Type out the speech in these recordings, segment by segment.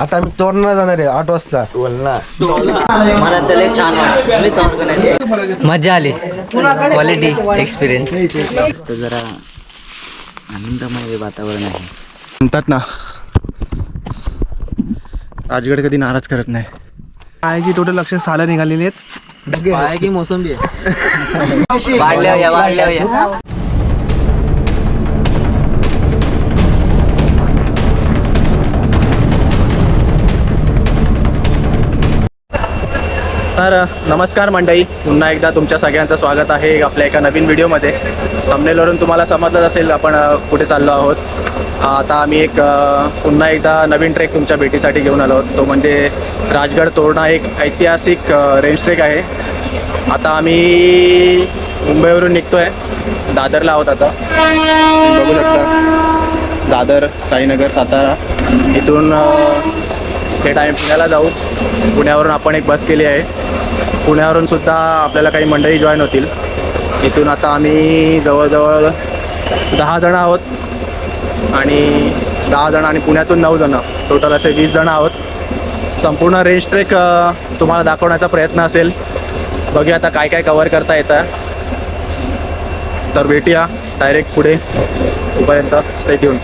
आता आम्ही तोरणा जाणार आहे 8 वाजता. मला तर लय छान वाटलं. मी ऑर्गनाइज मजा आली. क्वालिटी एक्सपिरियन्स जरा आनंदमय वातावरण आहे. म्हणतात ना, राजगड कधी नाराज करत नाही. पायाची टोटल लक्ष सालं निघालेली आहेत. पाय की मोसंबी आहे. वाढल्या. तर नमस्कार मंडळी, पुन्हा एकदा तुमच्या सगळ्यांचं स्वागत आहे आपल्या एका नवीन व्हिडिओमध्ये. थंबनेलवरून तुम्हाला समजलंच असेल आपण कुठे चाललो आहोत. आता आम्ही एक पुन्हा एकदा नवीन ट्रेक तुमच्या भेटीसाठी घेऊन आलो आहोत. तो म्हणजे राजगड तोरणा, एक ऐतिहासिक रेंज ट्रेक आहे. आता आम्ही मुंबईवरून निघतो आहे, दादरला आहोत आता. बघू शकता दादर, साईनगर, सातारा. इथून थेट आम्ही पुण्याला जाऊ. पुण्यावरून आपण एक बस केली आहे. पुण्यावरून सुद्धा आपल्याला काही मंडळी जॉईन होतील. इथून आता आम्ही जवळजवळ 10 जण आहोत आणि 10 जण आणि पुण्यातून 9 जण, टोटल असे 20 जण आहोत. संपूर्ण रेंज ट्रेक तुम्हाला दाखवण्याचा प्रयत्न असेल. बघूया आता काय काय कव्हर करता येतं. तर भेटूया डायरेक्ट पुढे. तोपर्यंत स्टे ट्यून.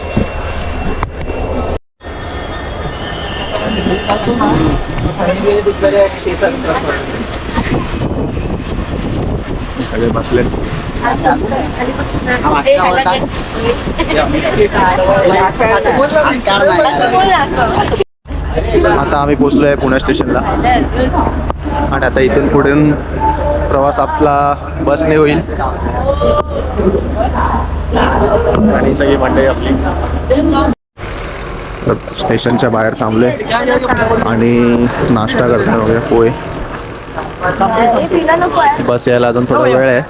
सगळे बसले. आता आम्ही पोचलो आहे पुणे स्टेशनला आणि आता इथून पुढून प्रवास आपला बसने होईल आणि सगळी मंडळी आपली स्टेशनच्या बाहेर थांबले आणि नाश्ता करतो वगैरे. पोहे. बस यायला अजून थोडा वेळ आहे.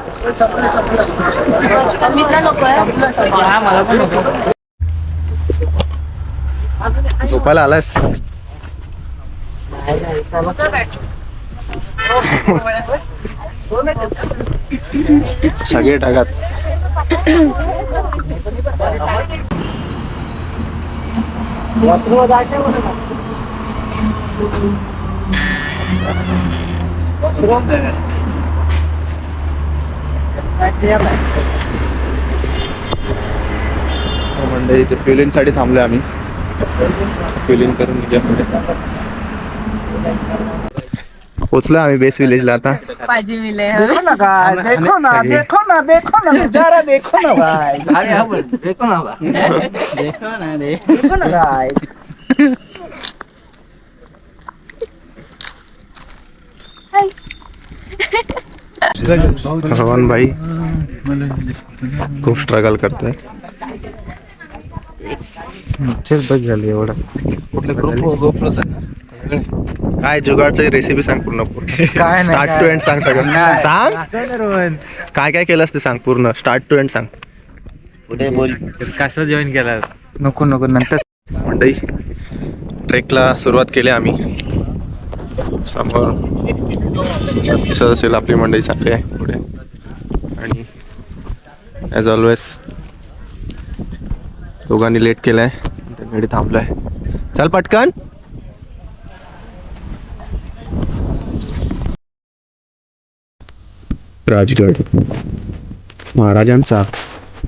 झोपायला आलास? सगळे ढगात. म्हणजे इथे फिलिंग साठी थांबले आम्ही. फिलिंग करून पोचलो आम्ही बेस विलेजला. आता देखो ना भाई. रोहन भाई खूप स्ट्रगल करतोय. बस झाली एवढा. काय जुगाडची रेसिपी सांग पूर्ण. काय नाही, स्टार्ट टू एंड सांग सगळं. सांग काय काय केलंस ते सांग पूर्ण. स्टार्ट टू एंड सांग. कसं जॉईन केला? नको नंतर. मंडळी, ट्रेकला सुरुवात केली आम्ही. समोर दिसत असेल आपली मंडळी चालली आहे पुढे आणि ॲज ऑलवेज दोघांनी लेट केलंय. गाडी थांबलाय. चल पटकन. राजगड महाराजांचा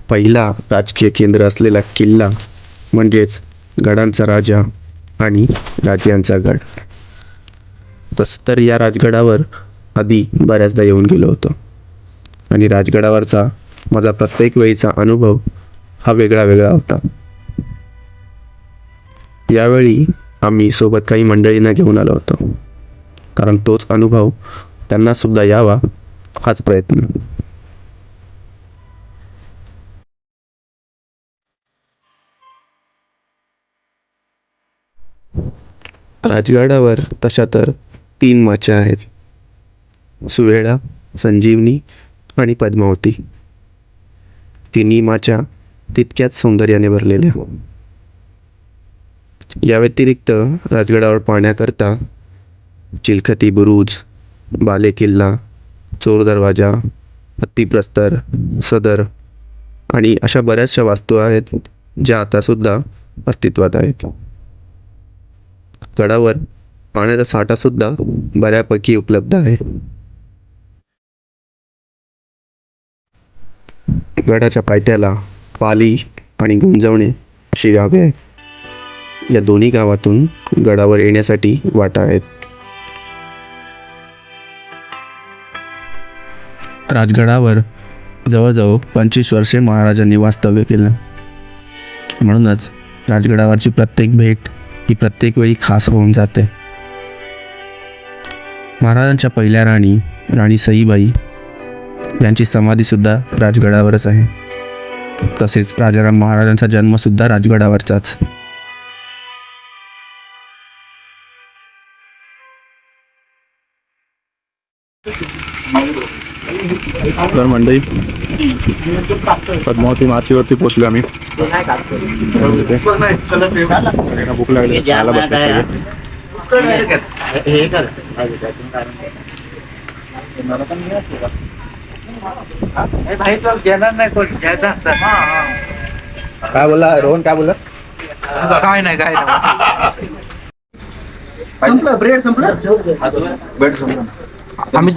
पहिला राजकीय केंद्र असलेला किल्ला म्हणजेच गडांचा राजा आणि राजांचा गड. तसं तर या राजगडावर आधी बऱ्याचदा येऊन गेलो होतो आणि राजगडावरचा माझा प्रत्येक वेळीचा अनुभव हा वेगळा होता. यावेळी आम्ही सोबत काही मंडळींना घेऊन आलो होतो, कारण तोच अनुभव त्यांना सुद्धा यावा हाच प्रयत्न. राजगडावर तशा तर 3 माच्या आहेत: सुवेळा, संजीवनी आणि पद्मावती. तिन्ही माच्या तितक्याच सौंदर्याने भरलेल्या. या व्यतिरिक्त राजगडावर पाहण्याकरता चिलखती बुरुज, बाले किल्ला, चोर दरवाजा, हत्तीप्रस्तर, सदर आणि अशा बऱ्याचशा वास्तू आहेत ज्या आता सुद्धा अस्तित्वात आहेत. गडावर पाण्याचा साठासुद्धा बऱ्यापैकी उपलब्ध आहे. गडाच्या पायथ्याला पाली आणि गुंजवणे अशी गावे आहेत. या दोन्ही गावातून गडावर येण्यासाठी वाटा आहेत. राजगडावर जवळजवळ 25 वर्षे महाराजांनी वास्तव्य केलं. म्हणूनच राजगडावरची प्रत्येक भेट ही प्रत्येक वेळी खास होऊन जाते. महाराजांच्या पहिल्या राणी सईबाई यांची समाधीसुद्धा राजगडावरच आहे. तसेच राजाराम महाराजांचा जन्मसुद्धा राजगडावरचाच. तर मंडई पद्मावती माचीवरती पोचलो आम्ही. भूक लागली खायला बसले सगळे. काय बोलला रोहन, काय बोलला? काय नाही ब्रेड संपलं. आम्ही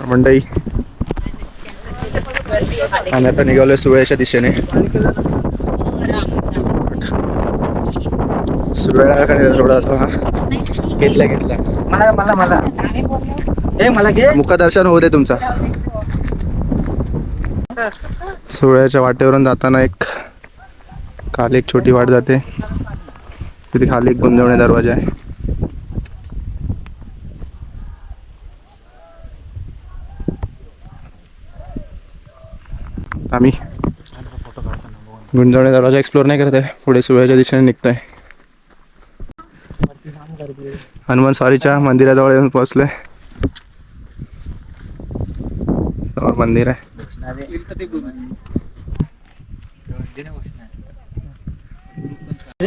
मंडई आम्ही आता निघालोय सुरळ्याच्या दिशेने. सुरळ्याला का थोडा आता घेतला मला मुखदर्शन होऊ दे तुमचा. सुरळ्याच्या वाटेवरून जाताना खाली एक छोटी वाट जाते. तिथे खाली एक गुंजवणे दरवाजा आहे. आम्ही गुंजवणे दरवाजा एक्सप्लोर नाही करत आहे. पुढे सुरळ्याच्या दिशेने निघतोय. हनुमान स्वारीच्या मंदिराजवळ येऊन पोहोचलोय. समोर मंदिर आहे.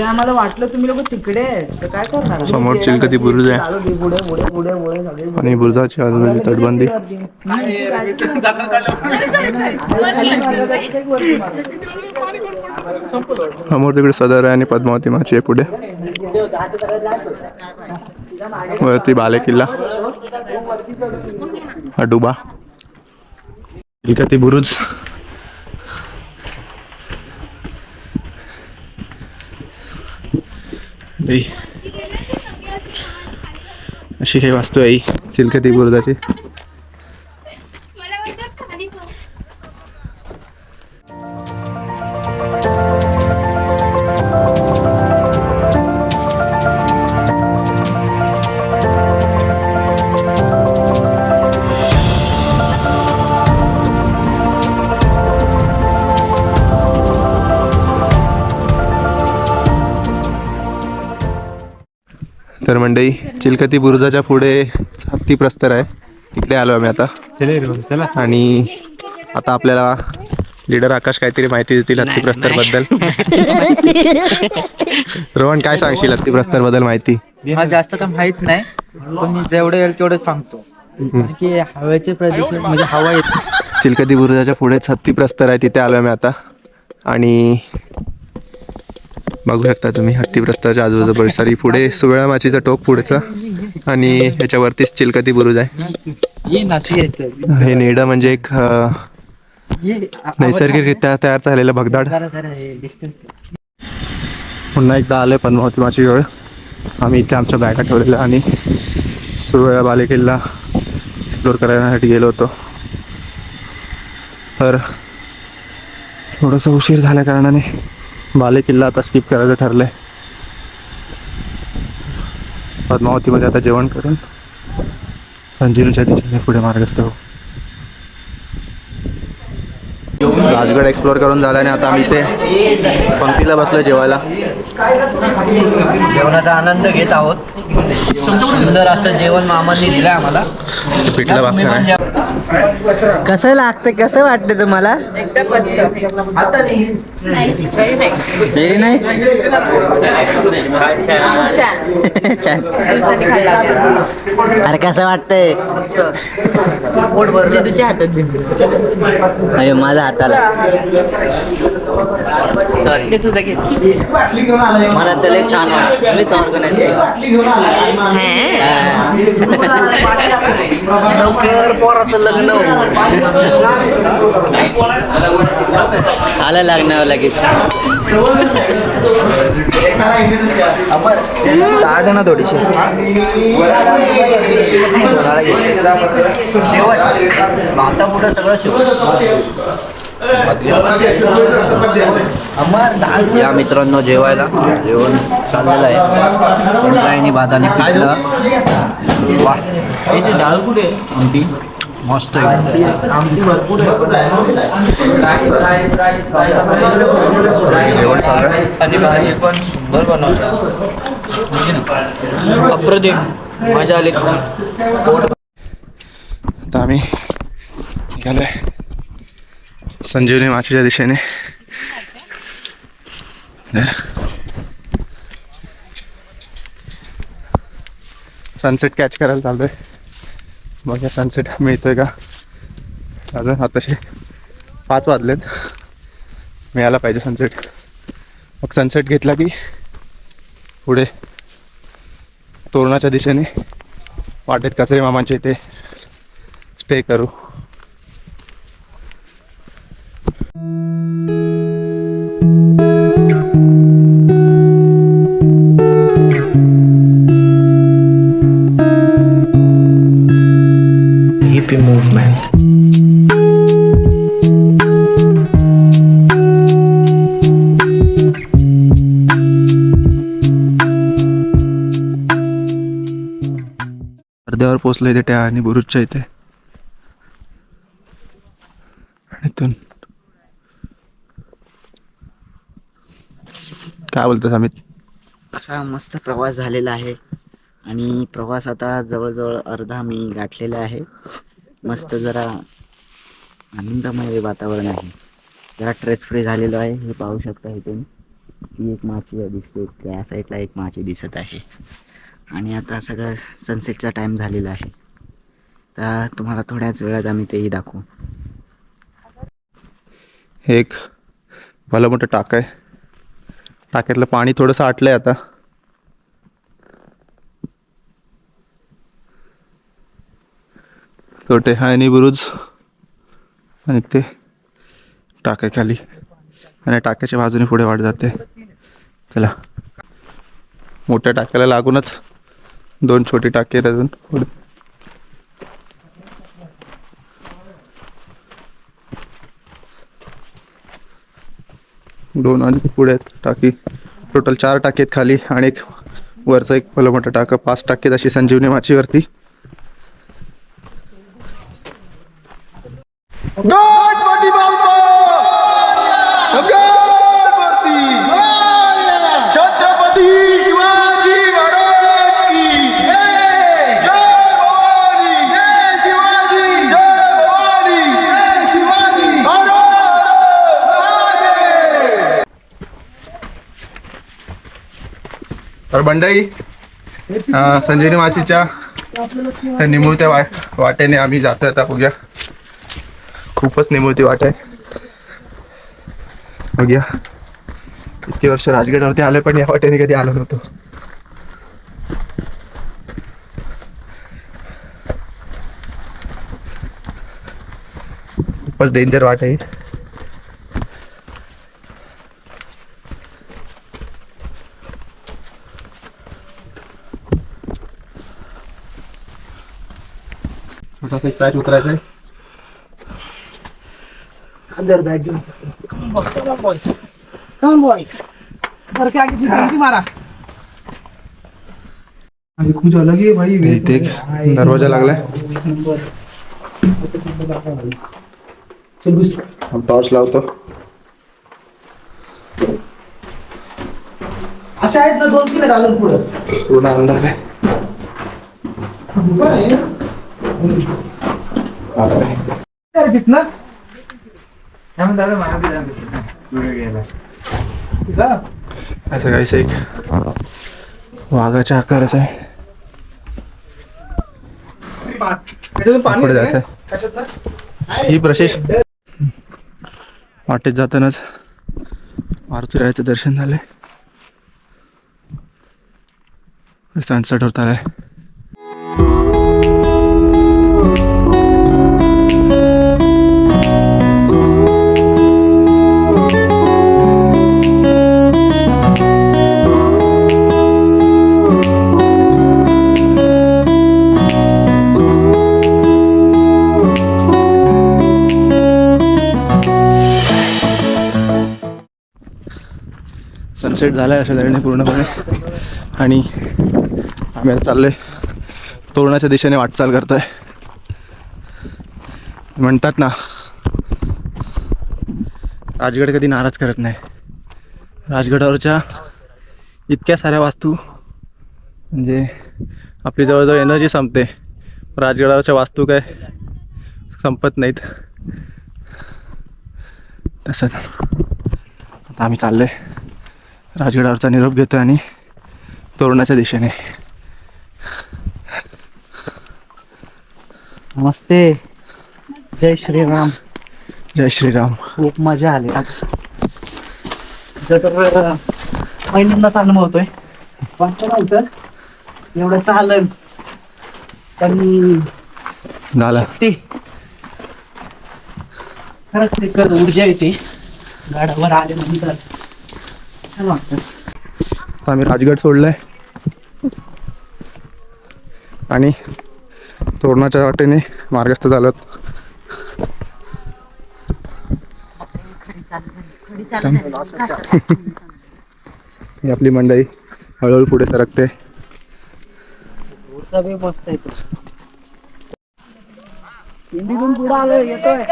आम्हाला वाटलं तुम्ही लोक तिकडे तर काय करणार. समोर चिलकती बुरुज आहे आणि बुरुजाची आजूबाजूची तटबंदी. समोर तिकडे सदर आहे आणि पद्मावती माची आहे. पुढे वरती बाले किल्ला, हा डुबा, चिलकती बुरुज. अशी काही वास्तू आहे चिलकती बुरुजाची. तर मंडई चिलकती बुरुजाच्या पुढे हत्ती प्रस्तर आहे. तिकडे आलो आम्ही आता. चला आणि आता आपल्याला लीडर आकाश काहीतरी माहिती देतील हत्ती प्रस्तर बद्दल. रोहन, काय सांगशील हत्ती प्रस्तर बद्दल माहिती? मला जास्त तर माहित नाही, पण मी जेवढं येईल तेवढं सांगतो. की हवेचे प्रदूषण म्हणजे हवा येते. चिलकती बुरुजाच्या पुढेच हत्ती प्रस्तर आहे. तिथे आलो आम्ही आता. आणि बघू शकता तुम्ही हत्ती प्रस्ताच्या आजूबाजूचा परिसर. पुढे सुगळा माचीचा टोक पुढचा आणि याच्यावरतीच चिलकती बुरुज आहे. हे नेडं म्हणजे एक नैसर्गिकरित्या तयार झालेलं भगदाड. पुन्हा एकदा आलोय पद्मावती माचीजवळ. आम्ही इथे आमच्या बॅगा ठेवलेल्या आणि सुरळा बालेकिल्ला एक्सप्लोर करण्यासाठी गेलो होतो. तर थोडंसं उशीर झाल्या कारणाने बालेकिल्ला आता स्किप करायचं ठरलंय. पद्मावतीमध्ये आता जेवण करून संजीवनीच्या दिशेने पुढे मार्गस्थ हो. राजगड एक्सप्लोअर करून झाला आणि आता आम्ही इथे पंक्तीला बसलो जेवायला. जेवणाचा आनंद घेत आहोत. सुंदर असं जेवण मामांनी दिलं आम्हाला. पिठलं भाकर आहे. कसं लागतं, कसं वाटतं तुम्हाला? एकदम मस्त. Very nice. छान दिवसांनी खाल्ला अरे कसं वाटतंय? पोट भरलं तुझ्या हातात अरे माझ्या हाताला सॉरी. ते तुझं घेत मला तर लय छान वाटतं. मीच ऑर्गनाईज लवकर पोराचं लग्न आलं लागणार लगेच. दे ना थोडीशी. आता पुढे सगळं या मित्रांनो जेवायला जेवण चाललेलं आहे. आणि भाताने पिठलं. वा याची डाळ कुठे आमटी मस्त आहे. जेवण चालू आहे. आणि भाजी पण सुंदर बनवतात. अप्रतिम मजा आली खाऊन. आता आम्ही निघालोय संजीवनी माचीच्या दिशेने. सनसेट कॅच करायला चाललोय. बघा सनसेट मिळतोय का. अजून आताशे 5 वाजलेत. मिळाला पाहिजे सनसेट. मग सनसेट घेतला की पुढे तोरणाच्या दिशेने वाटेत कचरे मामांच्या इथे स्टे करू. hippie movement. अर्ध्यावर पोचलो इथे त्या आणि बुरुजच्या इथे. आणि इथून काय बोलतोस अमित? असा मस्त प्रवास झालेला आहे आणि प्रवास आता जवळजवळ अर्धा मी गाठलेला आहे. मस्त जरा आनंदमय वातावरण आहे. जरा स्ट्रेस फ्री झालेलो आहे. हे पाहू शकता इथून ती एक माची दिसते, त्या साईडला एक माची दिसत आहे. आणि आता सगळं सनसेटचा टाईम झालेला आहे. तर तुम्हाला थोड्याच वेळात आम्ही तेही दाखवू. हे एक भलं मोठं टाक आहे. टाक्यातलं पाणी थोडंसं आटलंय आता. छोटे आणि बुरुज आणि ते टाक्याखाली आणि टाक्याच्या बाजूने पुढे वाढ जाते. चला मोठ्या टाक्याला लागूनच 2 छोटी टाकी आहेत अजून पुढे. दोन आणि पुढे आहेत टाकी. टोटल 4 टाकी आहेत खाली आणि एक वरचं एक भलं मोठं टाकं. 5 टाकी आहेत अशी संजीवनी माचीवरती. छत्रपती शिवाजी महाराज की जय. भवानी जय शिवाजी. जय भवानी जय शिवाजी. तर मंडळी संजीवनी माचीच्या निमुळत्या वाटेने आम्ही जातोय आता. बघूया खूपच निमुळती वाट आहे. बघूया इतकी वर्ष राजगडावरती आलोय पण या वाटेने कधी आलो नव्हतो. खूपच डेंजर वाट आहे. छोटासा एक पॅच उतरायचा आहे. कुछ अलग ही है भाई. इथे एक दरवाजा लागलाय. चल बस. टॉर्च लावतो. अशा आहेत ना 2-3 झालं पुढं. पूर्ण अंधार आहे. काय तिथनं असं काहीच एक वाघाच्या आकाराचं आहे. पुढे जायचं आहे. ही प्रशेष वाटेत जातानाच मारुतीरायाचं दर्शन झालंय. सनसेट होत आलाय. सनसेट झालाय अशा तऱ्हेने पूर्णपणे. आणि आम्ही आता चाललोय तोरणाच्या दिशेने वाटचाल करतोय. म्हणतात ना, राजगड कधी नाराज करत नाही. राजगडावरच्या इतक्या साऱ्या वास्तू, म्हणजे आपली जवळजवळ एनर्जी संपते. राजगडावरच्या वास्तू काय संपत नाहीत. तसंच आता आम्ही चाललोय राजगडावरचा निरोप घेतोय आणि तोरणाच्या दिशेने. नमस्ते. जय श्रीराम. जय श्रीराम. खूप मजा आली. पहिल्यांदाच अनुभव होतोय. वाटतं नव्हतं एवढं चालन, पण झालं. ती खरंच एक ऊर्जा येते गाडावर आल्यानंतर. छान वाटतं. आम्ही राजगड सोडलाय आणि तोरणाच्या वाटेने मार्गस्थ झालोत. ही आपली मंडळी हळूहळू पुढे सरकते. मस्त येतो. इंडिगून पुढे आलोय. येतोय.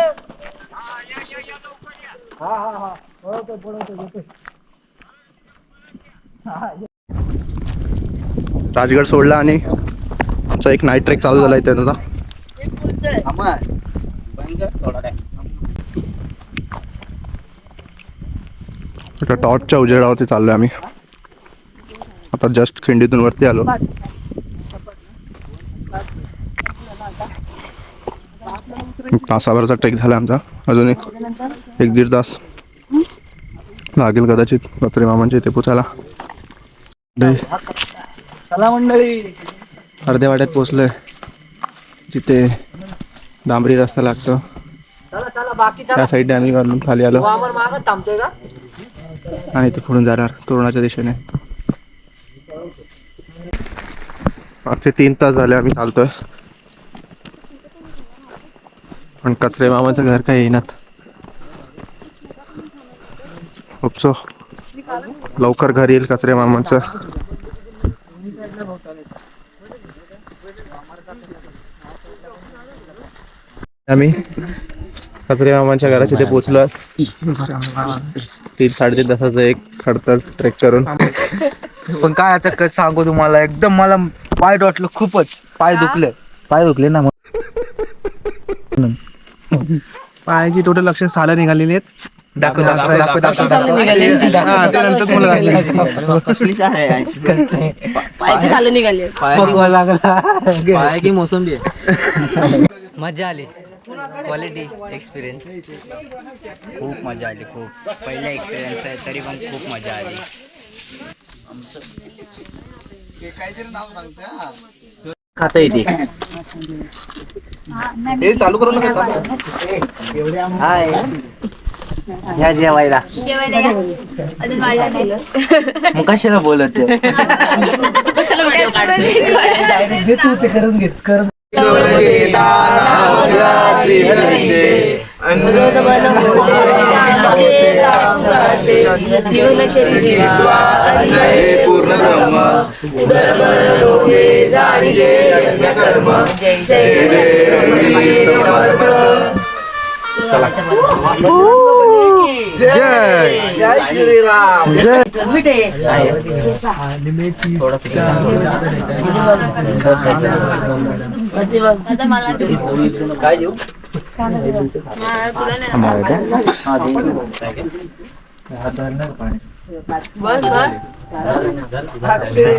राजगड सोडला आणि आमचा एक नाईट ट्रेक चालू झाला इथे आता. टॉर्चच्या उजेडावरती चाललोय आम्ही. आता जस्ट खिंडीतून वरती आलो. तासाभराचा ट्रेक झाला आमचा. अजून एक 1-1.5 तास लागेल कदाचित कचरे मामांच्या इथे पोचायला. चला मंडळी. अर्ध्या वाट्यात पोचलोय जिथे डांबरी रस्ता लागतो. त्या साईडने आम्ही वरून खाली आलो आणि इथे पुढून जाणार तोरणाच्या दिशेने. मागचे 3 तास झाले आम्ही चालतोय, पण कचरे मामाचं घर काही येईनात. होपसो लवकर घर येईल कचरे मामाचं. आम्ही कचरे मामांच्या घराच्या इथे पोचलो. 3-3.5 तासाचा एक खडतर ट्रेक करून. पण काय आता सांगू तुम्हाला, एकदम मला वाईट वाटलं. खूपच पाय दुखले ना. पायाची टोटल लक्ष साला निघालेली आहेत. दाखव. पायची सालं निघाली. पाय की मोसंबी आहे. मजा आली. क्वालिटी एक्सपिरियन्स खूप मजा आली. खूप पहिला एक्सपिरियन्स आहे तरी पण खूप मजा आली. खाता येते. हे चालू करू नका. हाय या जेवायला. मग कशाला बोलत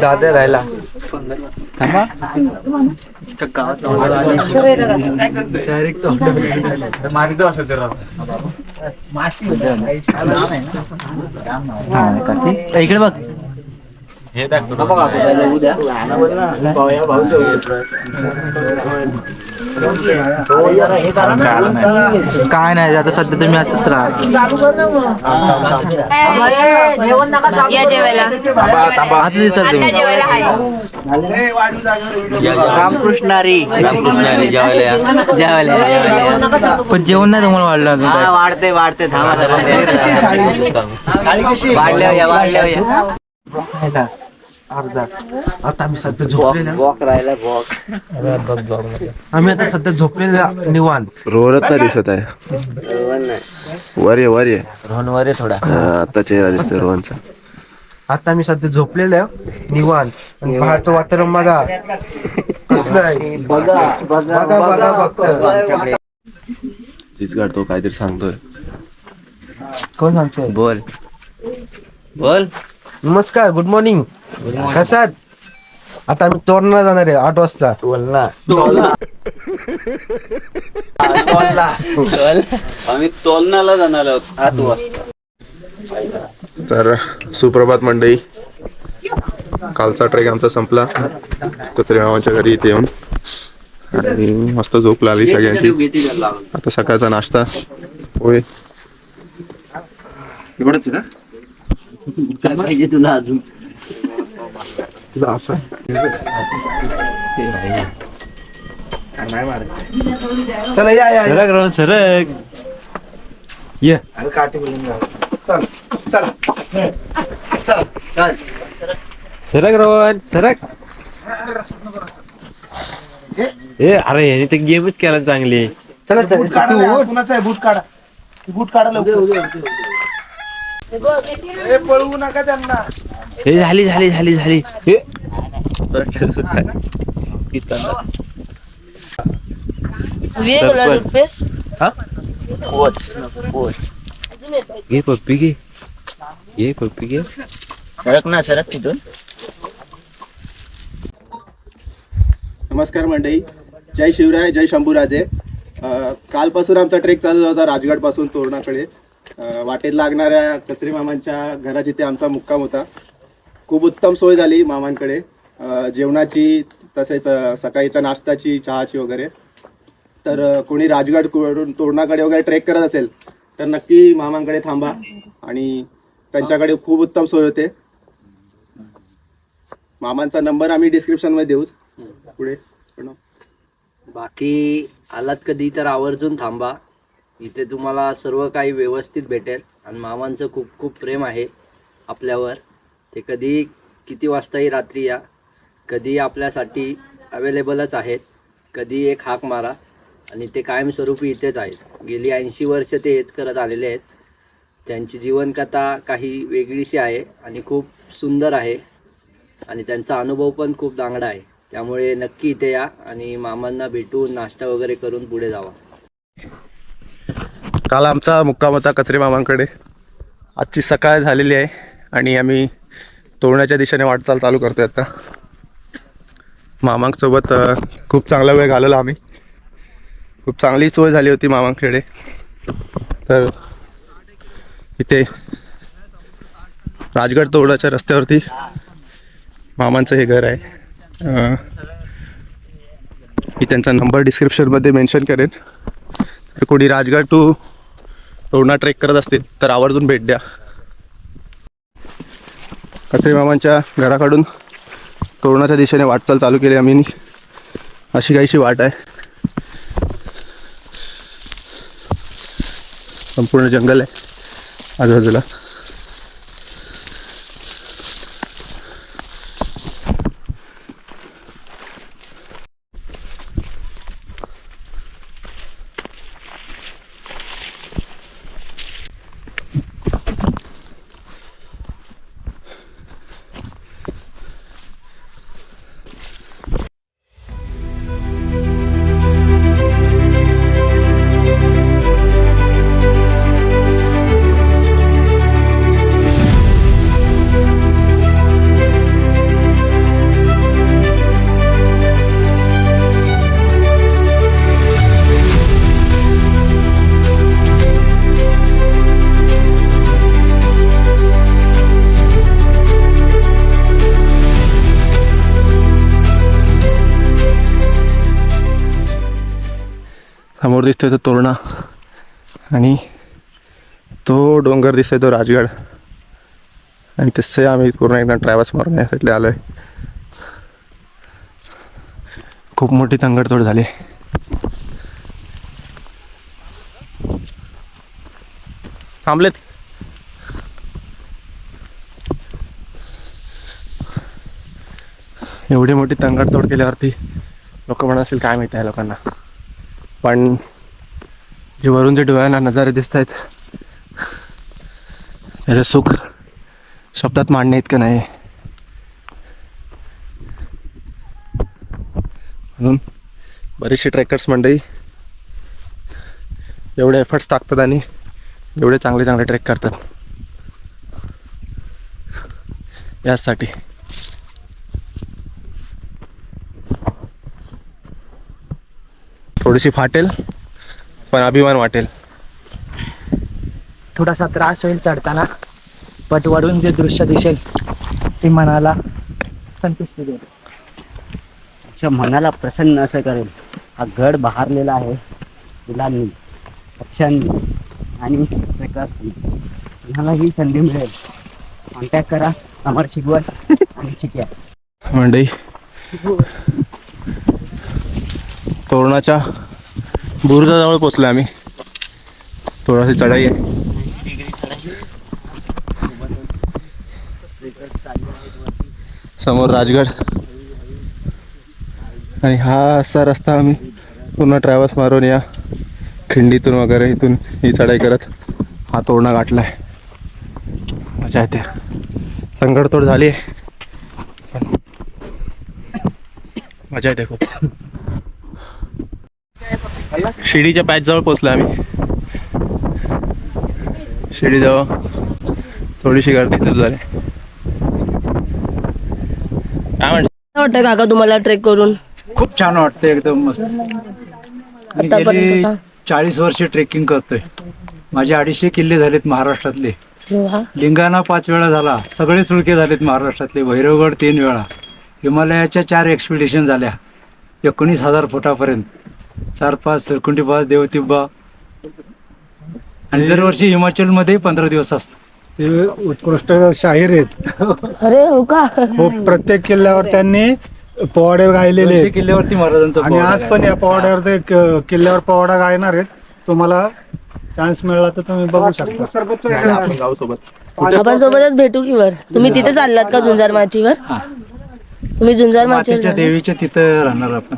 दादा राहिला इकडे बघ काय नाही आता सध्या तुम्ही असंच राहा या जेवायला आता दिसत तुम्ही रामकृष्णारी जेवायला जेवायला पण जेवण नाही तुम्हाला वाढलं अजून काय? वाढते वाढते थांबा वाढल्या अर्धा आता आम्ही सध्या झोपलेला वॉक राहिला वॉक आम्ही आता सध्या झोपलेला निवांत रोहनच नाही दिसत आहे. वर ये रोहनवर आहे थोडा आता चेहरा दिसतोय रोहनचा. आता आम्ही सध्या झोपलेलं निवांत आणि बाहेरचं वातावरण बघा कसलं आहे. बघा फक्त. चिचगाड तो काहीतरी सांगतोय. कोण सांगतोय? बोल बोल नमस्कार, गुड मॉर्निंग. कसात आता आम्ही तोरणा जाणार आहे 8 वाजता. आम्ही तोलनाला जाणार आहोत 8 वाजता. तर सुप्रभात मंडळी, कालचा ट्रेक आमचा संपला कचरे मामांच्या घरी इथे येऊन आणि मस्त झोप लागली सगळ्यांची. आता सकाळचा नाश्ता होय एवढंच ना. काय पाहिजे तुला अजून? चला या सरक ये काठी बोलून चल चला सरक रोहन सरक ए अरे याने तर गेमच केला चांगली. चला कुणाचा आहे? बूट काढा, बूट काढा लवकर. पळवू नका त्यांना. हे झाली हे घे पप्पी घे सरक ना सरक तिथून. नमस्कार मंडळी, जय शिवराय, जय शंभूराजे. कालपासून आमचा ट्रेक चालू होता राजगडपासून तोरणाकडे. वाटेत लागणाऱ्या कचरे मामांच्या घराची ते आमचा मुक्काम होता. खूप उत्तम सोय झाली मामांकडे जेवणाची, तसेच सकाळीच्या नाश्त्याची, चहाची वगैरे. तर कोणी राजगडकडून तोरणाकडे वगैरे ट्रेक करत असेल तर नक्की मामांकडे थांबा आणि त्यांच्याकडे खूप उत्तम सोय होते. मामांचा नंबर आम्ही डिस्क्रिप्शनमध्ये देऊच पुढे. बाकी आलात कधी तर आवर्जून थांबा, इथे तुम्हाला सर्व काही व्यवस्थित भेटेल. आणि मामांचं खूप खूप प्रेम आहे आपल्यावर. ते कधी किती वाजताही रात्री या, कधी आपल्यासाठी अवेलेबलच आहेत. कधी एक हाक मारा आणि ते कायमस्वरूपी इथेच आहेत. गेली 80 वर्ष ते हेच करत आलेले आहेत. त्यांची जीवनकथा काही वेगळीशी आहे आणि खूप सुंदर आहे आणि त्यांचा अनुभव पण खूप दांगडा आहे. त्यामुळे नक्की इथे या आणि मामांना भेटून नाश्ता वगैरे करून पुढे जावा. काल आमचा मुक्काम होता कचरे मामांकडे. आजची सकाळ झालेली आहे आणि आम्ही तोरण्याच्या दिशेने वाटचाल चालू करतोय आता. मामांसोबत खूप चांगला वेळ घालवला आम्ही. खूप चांगली सोय झाली होती मामांकडे. तर इथे राजगड तोरणाच्या रस्त्यावरती मामांचं हे घर आहे. मी त्यांचा नंबर डिस्क्रिप्शनमध्ये मेन्शन करेन. तर कोणी राजगड टू तोरणा ट्रेक करत असतील तर आवर्जून भेट द्या. कचरे मामांच्या घराकडून तोरणाच्या दिशेने वाटचाल चालू केली आम्ही. अशी काहीशी वाट आहे. संपूर्ण जंगल आहे आजूबाजूला. समोर दिसतोय तो तोरणा आणि तो डोंगर दिसतोय तो राजगड आणि तसे आम्ही पूर्ण एकदा ट्रॅव्हल्स मारून या साईडला आलो आहे. खूप मोठी तंगडतोड झाली. थांबलेत. एवढी मोठी तंगडतोड केल्यावरती लोक म्हणतील काय माहिती आहे लोकांना, पण जे वरून जे डोळ्यांना नजारे दिसत आहेत याचं सुख शब्दात मांडणे इतकं नाही. म्हणून बरेचसे ट्रेकर्स मंडळी एवढे एफर्ट्स टाकतात आणि एवढे चांगले चांगले ट्रेक करतात यासाठी. थोडीशी फाटेल पण अभिमान वाटेल. थोडासा त्रास होईल चढताना, पण वरून जे दृश्य दिसेल ते मनाला संतुष्टी देईल. तुमच्या मनाला प्रसन्न असं करेल. हा गड बहारलेला आहे फुलांनी, पक्ष्यांनी आणि ट्रेकर्सनी. तुम्हाला ही संधी मिळेल, कॉन्टॅक्ट करा अमर शिकवण आणि शिक्या मंडई. तोरणाच्या बुरुजाजवळ पोचलो आम्ही. थोडाशी चढाई आहे. समोर राजगड आणि हा असा रस्ता आम्ही पूर्ण ट्रॅव्हल्स मारून या खिंडीतून वगैरे इथून ही चढाई करत हा तोरणा गाठला आहे. मजा येते. तंगडतोड झाली आहे, मजा येते खूप. शिडीच्या पॅचजवळ पोचलो आम्ही. शिडीजवळ थोडीशी गर्दी सुरू झाली. काय म्हणते वाटतं काका तुम्हाला ट्रेक करून? खूप छान वाटतं, एकदम मस्त. मी गेली आतापर्यंत 40 वर्षे ट्रेकिंग करतोय. माझे 250 किल्ले झालेत महाराष्ट्रातले. लिंगाणा 5 वेळा झाला. सगळे सुळके झालेत महाराष्ट्रातले. भैरवगड 3 वेळा. हिमालयाच्या 4 एक्सपिडिशन झाल्या 19,000 फुटापर्यंत. 4-5 सरकुंडी पास, देवतिब्बा. आणि दरवर्षी हिमाचलमध्ये 15 दिवस असतो. ते उत्कृष्ट शाहीर आहेत. अरे हो का? हो, प्रत्येक किल्ल्यावर त्यांनी पोवाडे गायलेले आहेत. किल्ल्यावरती महाराजांचा आणि आज पण या पोवाड्यावर ते किल्ल्यावर पोवाडा गायणार आहेत. तुम्हाला चान्स मिळाला तर तुम्ही बघू शकता. गाव सोबत आपण सोबतच भेटू की वर? तुम्ही तिथे चाललात का झुंजार माचीवर? तुम्ही झुंजार मातेच्या माचीवर? देवीच्या तिथं राहणार आपण.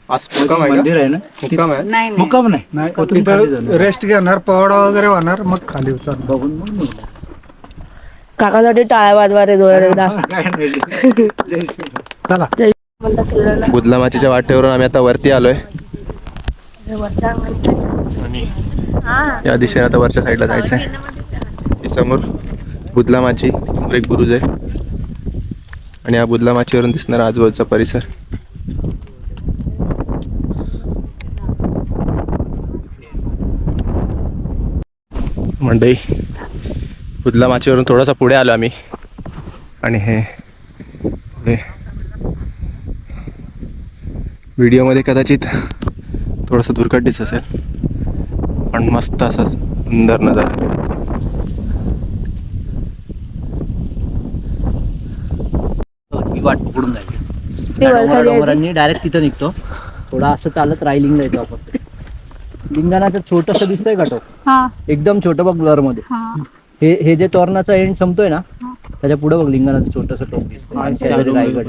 मुक्काम आहे का? मंदिर आहे ना, मुक्काम आहे. मुक्काम नाही, तिथून खाली जाणार. रेस्ट घेणार, पोवाडा वगैरे होणार, मग खाली उतरणार. बघून मग काकासाठी टाळ्या वाजवा रे जोरात एकदा. काय नाही. चला. बुदलामाचीच्या वाटेवरून आम्ही आता वरती आलोय आणि या दिशेने आता वरच्या साईडला जायचं आहे. समोर बुदलामाची, समोर एक बुरुज आहे आणि या बुदलामाचीवरून दिसणारा आजूबाजूचा परिसर. मंडई बुदलामाचीवरून थोडासा पुढे आलो आम्ही आणि हे पुढे व्हिडिओमध्ये कदाचित थोडंसं दुर्गट दिसत असेल, पण मस्त असा सुंदर नजारा. ही वाट पकडून जायची. ते वर खाली आहे. डोंगरांनी डायरेक्ट तिथं निघतो. थोडा असं चालत रायलिंगला येतो आपण. लिंगाणाचं छोटंसं दिसतंय का तो? एकदम छोटं बघ ब्लर मध्ये. हे जे तोरणाचा एंड संपतोय ना, त्याच्या पुढे बघ लिंगाणाचं छोटंसं टोक दिसतंय आणि शेजारी रायगड.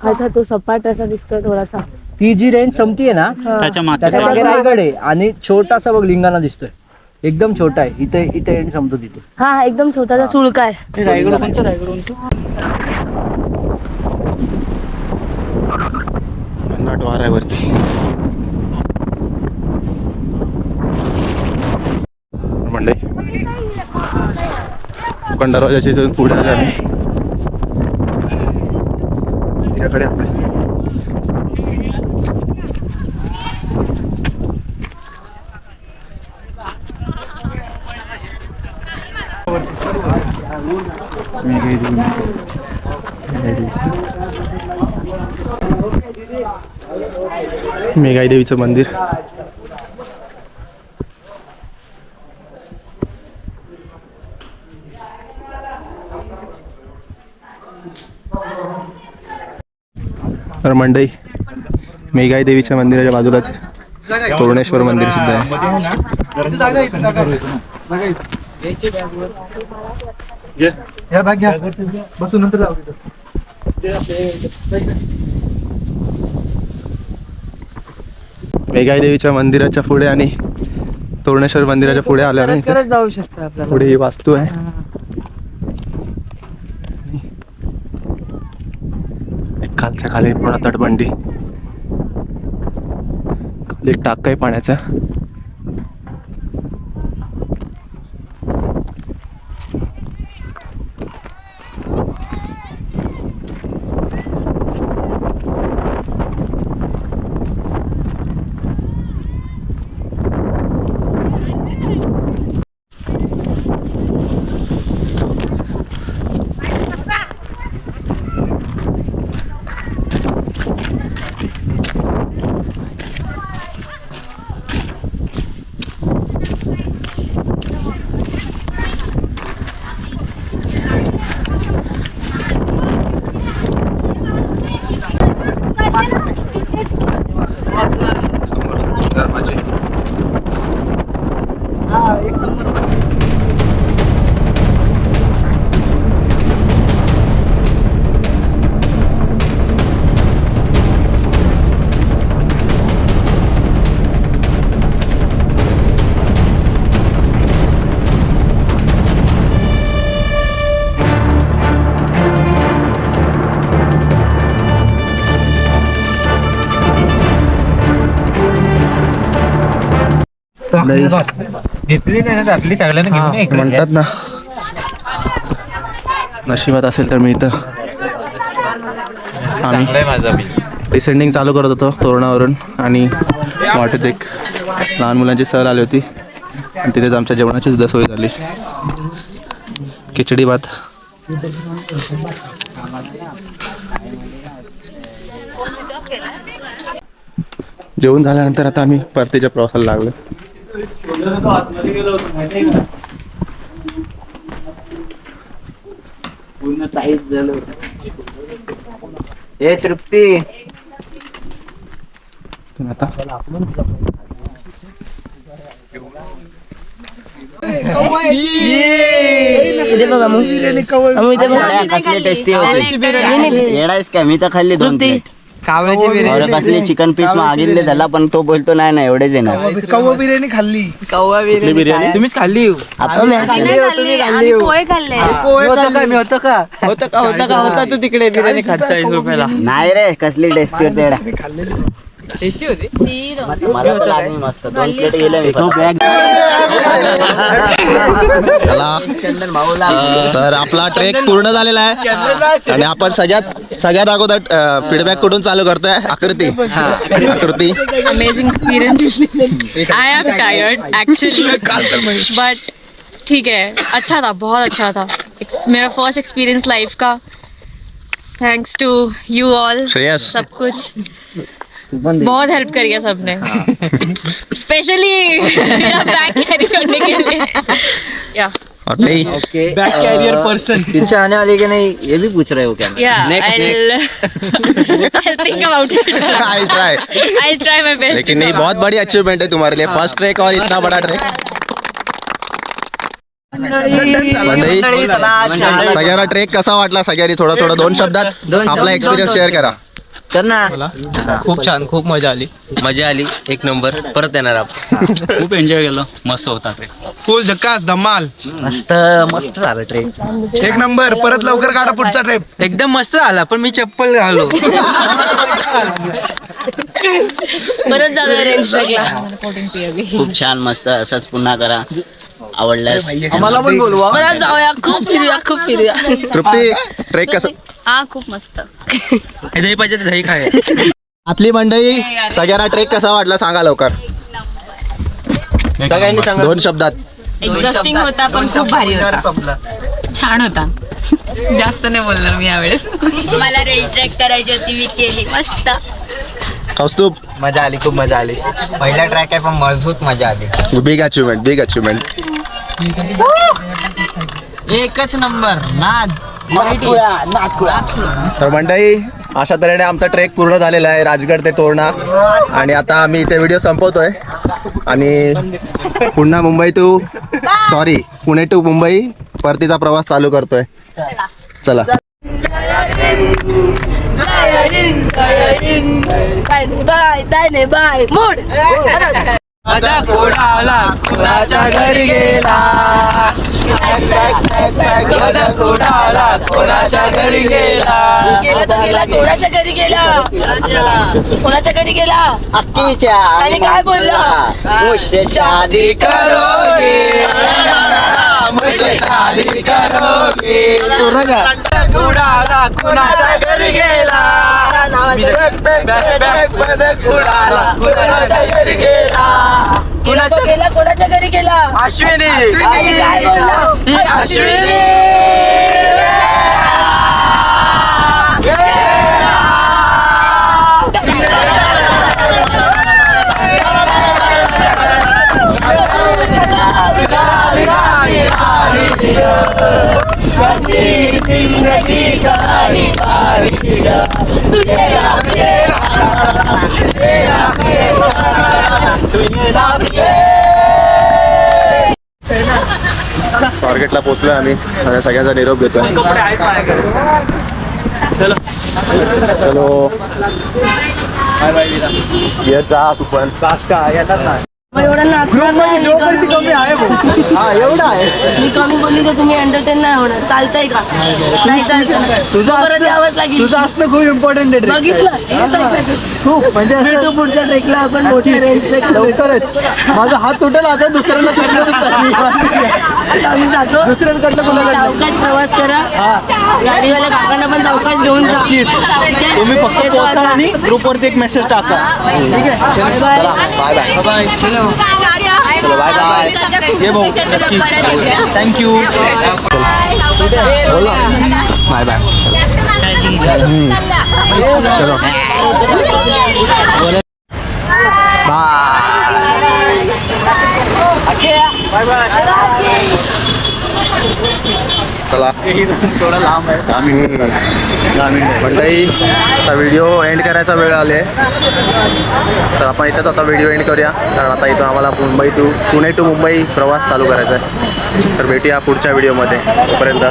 असा तो सपाट असा दिसतोय थोडासा. ती जी रेंज संपतीये ना त्याच्या मागे रायगड आहे आणि छोटासा बघ लिंगाणा दिसतोय. एकदम छोटा आहे. इथे एंड संपतो तिथे. हा एकदम छोटासा सुळका आहे. रायगड कोणतं? रायगड भन्नाट वार आहे वरती. मंडई कोकण दरवाजाच्या इथून पुढे आले आम्ही. तिच्याकडे आपल्या मेघाई देवीचं मंदिर. तर मंडई मेघाई देवीच्या मंदिराच्या बाजूलाच तोरणेश्वर मंदिर सुद्धा आहे. या भाग घ्या बसून नंतर जाऊ तिथं. मेघाई देवीच्या मंदिराच्या पुढे आणि तोरणेश्वर मंदिराच्या पुढे आल्यावर इथे जाऊ शकतो आपल्याला. पुढे ही वास्तू आहे. एक खालच्या खाली पूर्ण तटबंदी, खाली टाक आहे पाण्याचा. म्हणतात ना, नशिबात असेल तर मी इथं आम्ही डिसेंडिंग चालू करत होतो तोरणावरून आणि वाटेत एक लहान मुलांची सहल आली होती आणि तिथेच आमच्या जेवणाची सुद्धा सोय झाली. खिचडी भात. जेवण झाल्यानंतर आता आम्ही परतीच्या प्रवासाला लागलो. पूर्ण साईज झालं. हे तृप्ती आता इथे बघा मग. इथे बघा. कसली टेस्टी होती. येडायस काय, मी तर खाल्ली 2 प्लेट. कावळ्याची बिर्याणी. कसले चिकन पीस मागितले त्याला, पण तो बोलतो नाही नाही एवढेच येणार. कव्वा बिर्याणी खाल्ली. कव्वा बिर्याणी तुम्हीच खाल्ली. पोहे खाल्ले. होता तू तिकडे बिर्याणी खात 40 रुपयाला. नाही रे, कसली टेस्टी होते येडा. टेस्टी होती. मला तर लागली मस्त. 2 प्लेट गेले मी. तर आपला ट्रेक पूर्ण झालेला आहे आणि आपण सगळ्यात अगोदर फीडबॅक कुठून चालू करतोय. Aakriti. Amazing experience. I am tired actually but ठीक है, अच्छा था, बहुत अच्छा था. मेरा फर्स्ट एक्सपीरियंस लाइफ का. Thanks to you all. Shreyas. सब कुछ बहुत हेल्प करी है सबने, स्पेशली मेरा बैग कैरी करने के लिए. या ओके, बैक कैरियर पर्सन पीछे आने वाले के नहीं, ये भी पूछ रहे हो क्या? या I'll think about it. I'll try my best. लेकिन नहीं, बहुत बड़ी अचीवमेंट है तुम्हारे लिए. फर्स्ट ट्रेक और इतना बड़ा ट्रेक. सगळ्यांना ट्रेक कसा वाटला? सगळ्यांनी थोडा 2 शब्दात आपला एक्सपिरियन्स शेअर करा. खूप छान, खूप मजा आली. एक नंबर. परत येणार आपण. खूप एन्जॉय केलं. मस्त होता ट्रेक. फुल झकास धमाल. मस्त झालं ट्रेक. 1 नंबर. परत लवकर काढा पुढचा ट्रेप. एकदम मस्त झाला, पण मी चप्पल घालू. परत जाऊया रेंज ट्रॅकला. खूप छान, मस्त. असंच पुन्हा करा. आवडल्यास आम्हाला पण बोलवा. परत जाऊया. खूप फिरूया. तृप्ती, ट्रेक कसं? हा, खूप मस्त. दही पाहिजे तर दही खाय. आतली मंडळी, सगळ्यांना ट्रेक कसा वाटला सांगा लवकर. सगळ्यांनी सांगा 2 शब्दात. एक्झॉस्टिंग होता, पण खूप भारी होता. छान होता. जास्त नाही बोलणार मी यावेळेस. मला रेंज ट्रॅक करायची होती, मी केली. मस्त. कौस्तुभ. मजा आली, खूप मजा आली. पहिला ट्रॅक आहे पण मजबूत मजा आली. Big achievement. एकच नंबर. नाद. तर मंडळी, अशा तऱ्हेने आमचा ट्रेक पूर्ण झालेला आहे, राजगड ते तोरणा. आणि आता आम्ही इथे व्हिडिओ संपवतोय आणि पुन्हा पुणे टू मुंबई परतीचा प्रवास चालू करतोय. चला. बाय मूड माझा घोडा आला कोणाच्या घरी गेला, माझा घोडा आला कोणाच्या घरी गेला. गेला तर गेला, कोणाच्या घरी गेला, कोणाच्या घरी गेला आणि काय बोलला, मुझसे शादी करोगे, मुझसे शादी करोगे. घोडा आला कोणाच्या घरी गेला, घोडा आला कोणाच्या घरी गेला. गेला कोणाच्या घरी गेला, अश्विनी आणि काय बोलला, ही अश्विनी. स्वारगेटला पोहोचलोय आम्ही. सगळ्यांचा निरोप घेतोय. चलो येत जा तू पण. एवढा नाचणार नाही. एवढा आहे. मी कमी बोलली तर तुम्ही एंटरटेन नाही होणार. चालतंय का, नाही चालतं. तुझं परत यावंच लागेल. तुझं असणं खूप इम्पॉर्टंट आहे. बघितलं खूप म्हणजे भेटू पुढच्या ट्रेकला आपण मोठ्या रेंज ट्रेक लवकरच. माझा हात तुटेल आता दुसऱ्याला आम्ही जातो. दुसऱ्यांकडनं कोणाला सावकाश प्रवास करा. गाडीवाल्या काकांना पण सावकाश घेऊन जा. तुम्ही फक्त पोहोचा आणि ग्रुपवरती एक मेसेज टाका. ठीक आहे. Bye bye bye bye. चलो बाय बाय. ये भाऊ. थँक्यू. Bye bye. चलो चला. थोडा लांब आहे. मंडळी आता व्हिडिओ एंड करायचा वेळ आले, तर आपण इथंच आता व्हिडिओ एंड करूया. कारण आता इथून आम्हाला पुणे टू मुंबई प्रवास चालू करायचा आहे. तर भेटूया पुढच्या व्हिडिओमध्ये. तोपर्यंत